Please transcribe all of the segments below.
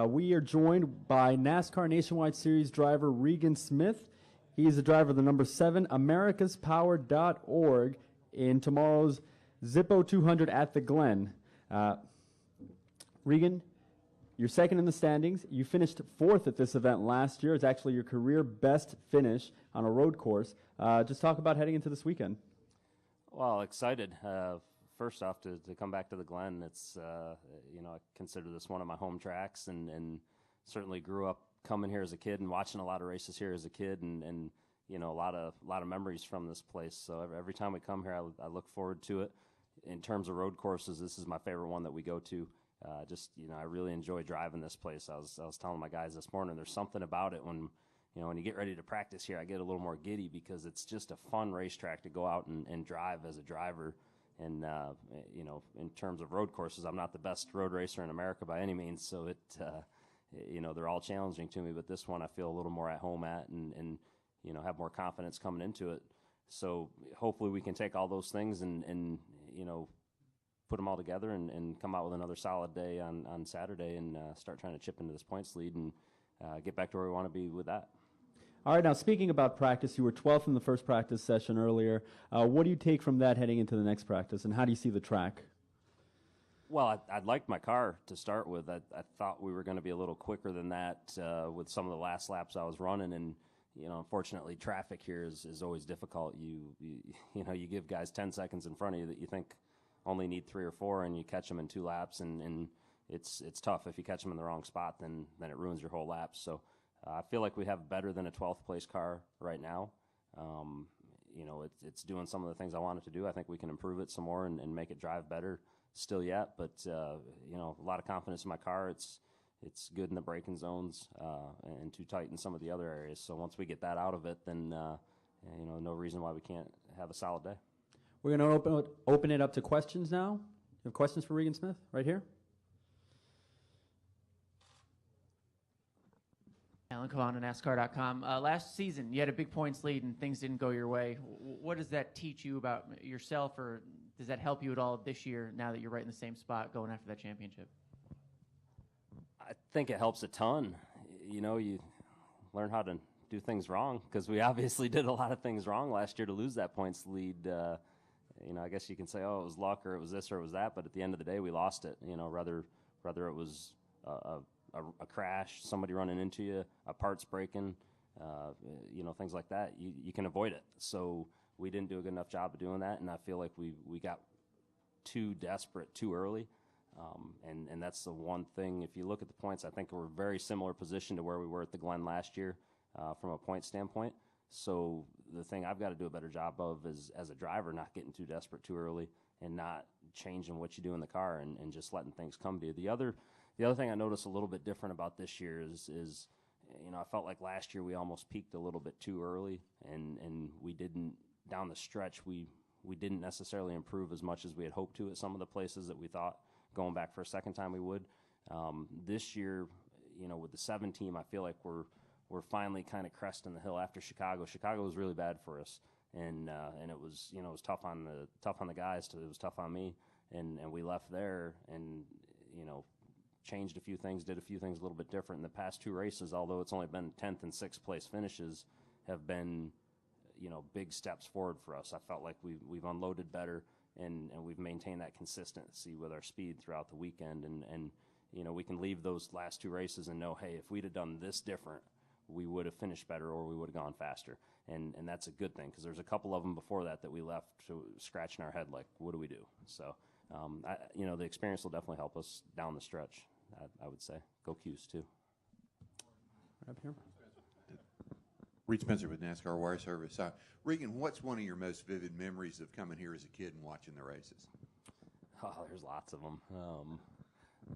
We are joined by NASCAR Nationwide Series driver Regan Smith. He is the driver of the number 7 AmericasPower.org in tomorrow's Zippo 200 at the Glen. Regan, you're second in the standings. You finished 4th at this event last year. It's actually your career best finish on a road course. Just talk about heading into this weekend. Well, excited. First off, to come back to the Glen, it's, I consider this one of my home tracks and certainly grew up coming here as a kid and watching a lot of races here as a kid and a lot of memories from this place. So every time we come here, I look forward to it. In terms of road courses, this is my favorite one that we go to. I really enjoy driving this place. I was telling my guys this morning, there's something about it when you get ready to practice here, I get a little more giddy because it's just a fun racetrack to go out and drive as a driver. And, in terms of road courses, I'm not the best road racer in America by any means, so they're all challenging to me, but this one I feel a little more at home at and have more confidence coming into it. So hopefully we can take all those things and put them all together and come out with another solid day on Saturday and start trying to chip into this points lead and get back to where we want to be with that. All right, now speaking about practice, you were 12th in the first practice session earlier. What do you take from that heading into the next practice, and how do you see the track? Well, I liked my car to start with. I thought we were going to be a little quicker than that with some of the last laps I was running, and unfortunately, traffic here is always difficult. You give guys 10 seconds in front of you that you think only need 3 or 4, and you catch them in 2 laps, and it's tough. If you catch them in the wrong spot, then it ruins your whole lap. So I feel like we have better than a 12th place car right now. It's doing some of the things I want it to do. I think we can improve it some more and make it drive better still yet. But a lot of confidence in my car. It's good in the braking zones and too tight in some of the other areas. So once we get that out of it, then no reason why we can't have a solid day. We're going to open it up to questions now. You have questions for Regan Smith right here? Alan Cavan on NASCAR.com. Last season, you had a big points lead and things didn't go your way. What does that teach you about yourself, or does that help you at all this year now that you're right in the same spot going after that championship? I think it helps a ton. You learn how to do things wrong because we obviously did a lot of things wrong last year to lose that points lead. I guess you can say, oh, it was luck or it was this or it was that, but at the end of the day, we lost it. Whether it was a crash, somebody running into you, a parts breaking, things like that, you can avoid it. So we didn't do a good enough job of doing that, and I feel like we got too desperate too early. And that's the one thing. If you look at the points, I think we're very similar position to where we were at the Glen last year from a point standpoint. So the thing I've got to do a better job of is, as a driver, not getting too desperate too early and not changing what you do in the car and just letting things come to you. The other thing I noticed a little bit different about this year is I felt like last year we almost peaked a little bit too early, and we didn't, down the stretch, we didn't necessarily improve as much as we had hoped to at some of the places that we thought going back for a second time we would. This year, with the 7 team, I feel like we're finally kind of cresting the hill after Chicago. Chicago was really bad for us, and it was it was tough on the guys. It was tough on me, and we left there and changed a few things, did a few things a little bit different. In the past 2 races, although it's only been 10th and 6th place finishes, have been big steps forward for us. I felt like we've unloaded better and we've maintained that consistency with our speed throughout the weekend, and we can leave those last 2 races and know, hey, if we'd have done this different, we would have finished better or we would have gone faster, and that's a good thing because there's a couple of them before that we left scratching our head like, what do we do? So the experience will definitely help us down the stretch. I would say go Q's too. Right up here. Reed Spencer with NASCAR Wire Service. Regan, what's one of your most vivid memories of coming here as a kid and watching the races? Oh, there's lots of them.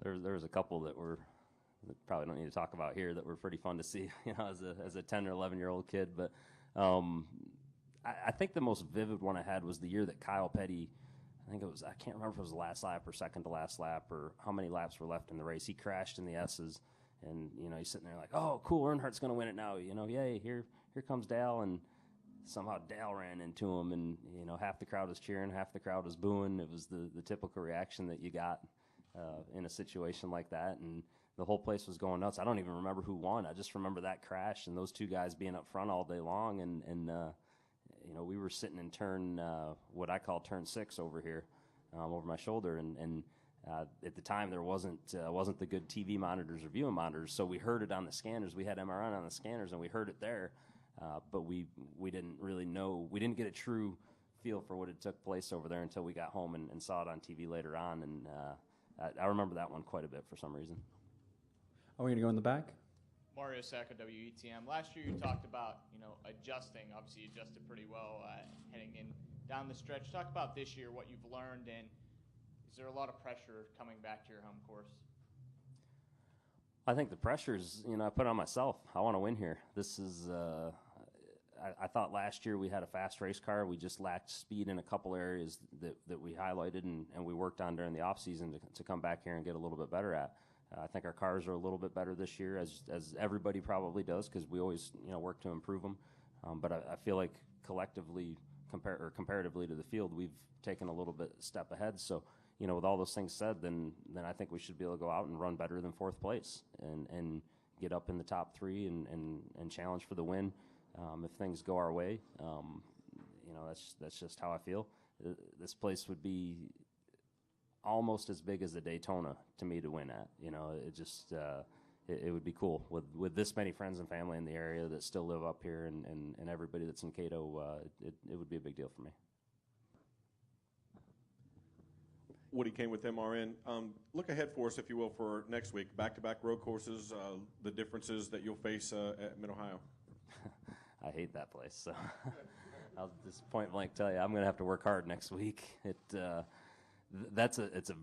There's a couple that probably don't need to talk about here that were pretty fun to see, as a 10 or 11-year-old kid. But I think the most vivid one I had was the year that Kyle Petty, I can't remember if it was the last lap or second to last lap or how many laps were left in the race. He crashed in the S's, and he's sitting there like, oh, cool, Earnhardt's going to win it now. Yay, here comes Dale, and somehow Dale ran into him, and half the crowd was cheering, half the crowd was booing. It was the typical reaction that you got in a situation like that, and the whole place was going nuts. I don't even remember who won. I just remember that crash and those two guys being up front all day long. And you know, we were sitting in turn, what I call turn 6 over here, over my shoulder. And at the time, there wasn't the good TV monitors or viewing monitors, so we heard it on the scanners. We had MRN on the scanners, and we heard it there, but we didn't really know. We didn't get a true feel for what had took place over there until we got home and saw it on TV later on. And I remember that one quite a bit for some reason. Are we going to go in the back? Mario Sacco, WETM. Last year you talked about, you know, adjusting. Obviously you adjusted pretty well heading in down the stretch. Talk about this year, what you've learned, and is there a lot of pressure coming back to your home course? I think the pressure's, you know, I put it on myself. I want to win here. This is, I thought last year we had a fast race car. We just lacked speed in a couple areas that we highlighted and we worked on during the offseason to come back here and get a little bit better at. I think our cars are a little bit better this year, as everybody probably does, because we always, you know, work to improve them. But I feel like collectively, comparatively to the field, we've taken a little bit step ahead. So, you know, with all those things said, then I think we should be able to go out and run better than 4th place and get up in the top 3 and challenge for the win if things go our way. You know, that's just how I feel. This place would be almost as big as the Daytona to me to win at. You know, it just it would be cool with this many friends and family in the area that still live up here and everybody that's in Cato. It would be a big deal for me. Woody Kane with MRN. Look ahead for us, if you will, for next week. Back-to-back road courses, the differences that you'll face at Mid-Ohio. I hate that place, so I'll just point blank tell you I'm going to have to work hard next week. It's a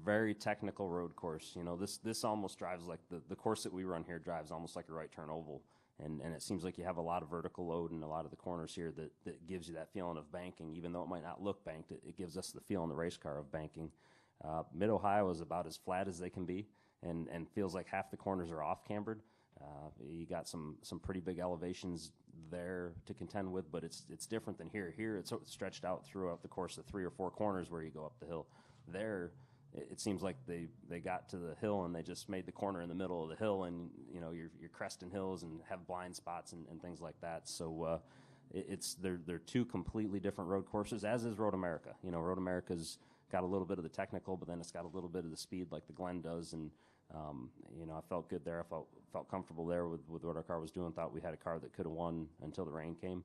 very technical road course. You know, this almost drives like the course that we run here drives almost like a right turn oval, and it seems like you have a lot of vertical load in a lot of the corners here that gives you that feeling of banking, even though it might not look banked. It gives us the feel in the race car of banking. Mid-Ohio is about as flat as they can be, and feels like half the corners are off cambered. You got some pretty big elevations there to contend with, but it's different than here. Here it's stretched out throughout the course of 3 or 4 corners where you go up the hill. There, it seems like they got to the hill and they just made the corner in the middle of the hill, and you know you're cresting hills and have blind spots and things like that. So they're 2 completely different road courses, as is Road America. You know, Road America's got a little bit of the technical, but then it's got a little bit of the speed like the Glen does, and you know, I felt good there. I felt comfortable there with what our car was doing. Thought we had a car that could have won until the rain came.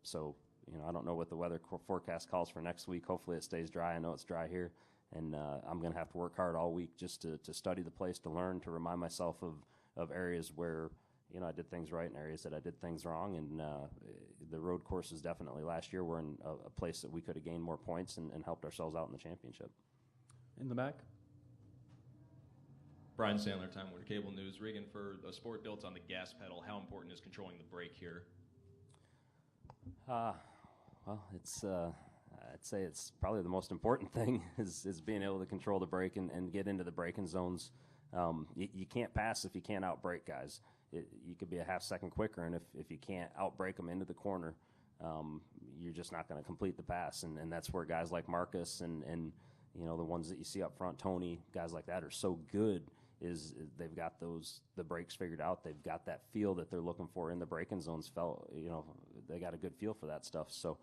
So, you know, I don't know what the weather forecast calls for next week. Hopefully it stays dry. I know it's dry here. And I'm going to have to work hard all week just to study the place, to learn, to remind myself of areas where, you know, I did things right and areas that I did things wrong. And the road courses definitely last year were in a place that we could have gained more points and helped ourselves out in the championship. In the back? Brian Sandler, Time Warner Cable News. Regan, for a sport built on the gas pedal, how important is controlling the brake here? Well, it's I'd say it's probably the most important thing is being able to control the brake and get into the braking zones. You can't pass if you can't outbrake guys. You could be a half second quicker, and if you can't outbrake them into the corner, you're just not going to complete the pass. And that's where guys like Marcus and you know, the ones that you see up front, Tony, guys like that are so good. Is they've got the brakes figured out. They've got that feel that they're looking for in the braking zones. You know, they got a good feel for that stuff. So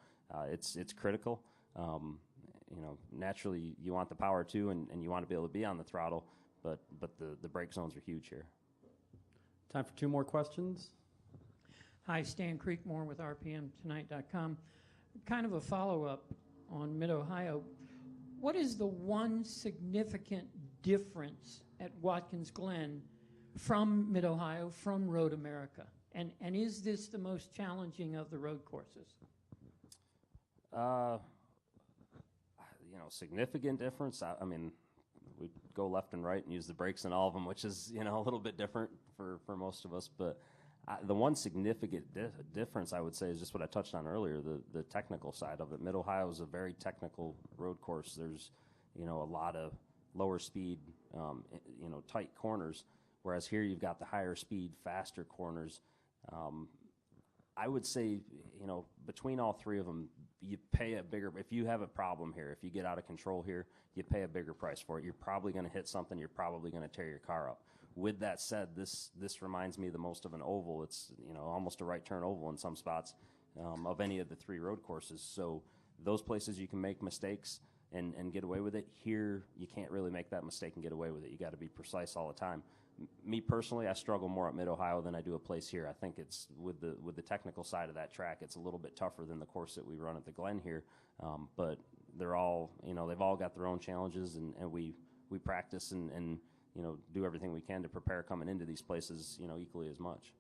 it's critical. You know, naturally you want the power too, and you want to be able to be on the throttle, but the brake zones are huge here. Time for 2 more questions. Hi, Stan Creekmore with RPMTonight.com. Kind of a follow-up on Mid-Ohio. What is the one significant difference at Watkins Glen from Mid-Ohio, from Road America? And is this the most challenging of the road courses? You know, significant difference. I mean, we go left and right and use the brakes in all of them, which is, you know, a little bit different for most of us. But the one significant difference, I would say, is just what I touched on earlier, the technical side of it. Mid-Ohio is a very technical road course. There's, you know, a lot of lower speed, you know, tight corners, whereas here you've got the higher speed, faster corners. I would say, you know, between all 3 of them, you pay a bigger, if you have a problem here, if you get out of control here, you pay a bigger price for it. You're probably going to hit something. You're probably going to tear your car up. with that said, this reminds me the most of an oval. It's, you know, almost a right turn oval in some spots of any of the 3 road courses. So those places you can make mistakes and get away with it. Here, you can't really make that mistake and get away with it. You got to be precise all the time. Me personally, I struggle more at Mid-Ohio than I do a place here. I think it's with the technical side of that track, it's a little bit tougher than the course that we run at the Glen here. But they're all, you know, they've all got their own challenges, and we practice and you know, do everything we can to prepare coming into these places, you know, equally as much.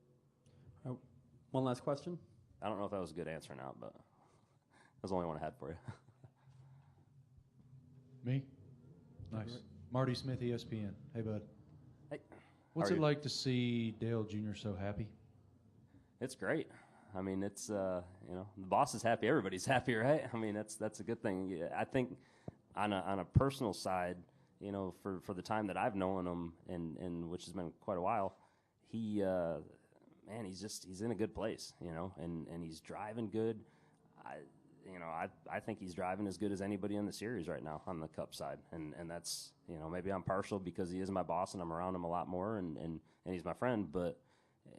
One last question. I don't know if that was a good answer or not, but that's the only one I had for you. Me? Nice. Marty Smith, ESPN. Hey, bud. Hey. What's it like to see Dale Jr. so happy? It's great. I mean, it's, you know, the boss is happy. Everybody's happy, right? I mean, that's a good thing. Yeah, I think on a personal side, you know, for the time that I've known him, and which has been quite a while, he, man, he's in a good place, you know, and he's driving good. I think he's driving as good as anybody in the series right now on the Cup side, and that's, you know, maybe I'm partial because he is my boss and I'm around him a lot more, and he's my friend, but,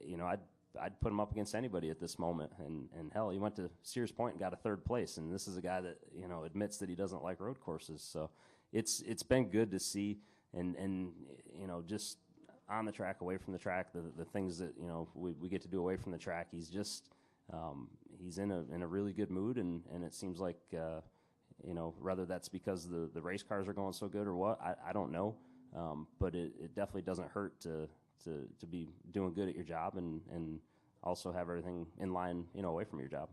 you know, I'd put him up against anybody at this moment, and hell, he went to Sears Point and got a 3rd place, and this is a guy that, you know, admits that he doesn't like road courses, so it's been good to see, and you know, just on the track, away from the track, the things that, you know, we get to do away from the track, he's just he's in a really good mood, and it seems like, you know, whether that's because the race cars are going so good or what, I don't know, but it definitely doesn't hurt to be doing good at your job and also have everything in line, you know, away from your job.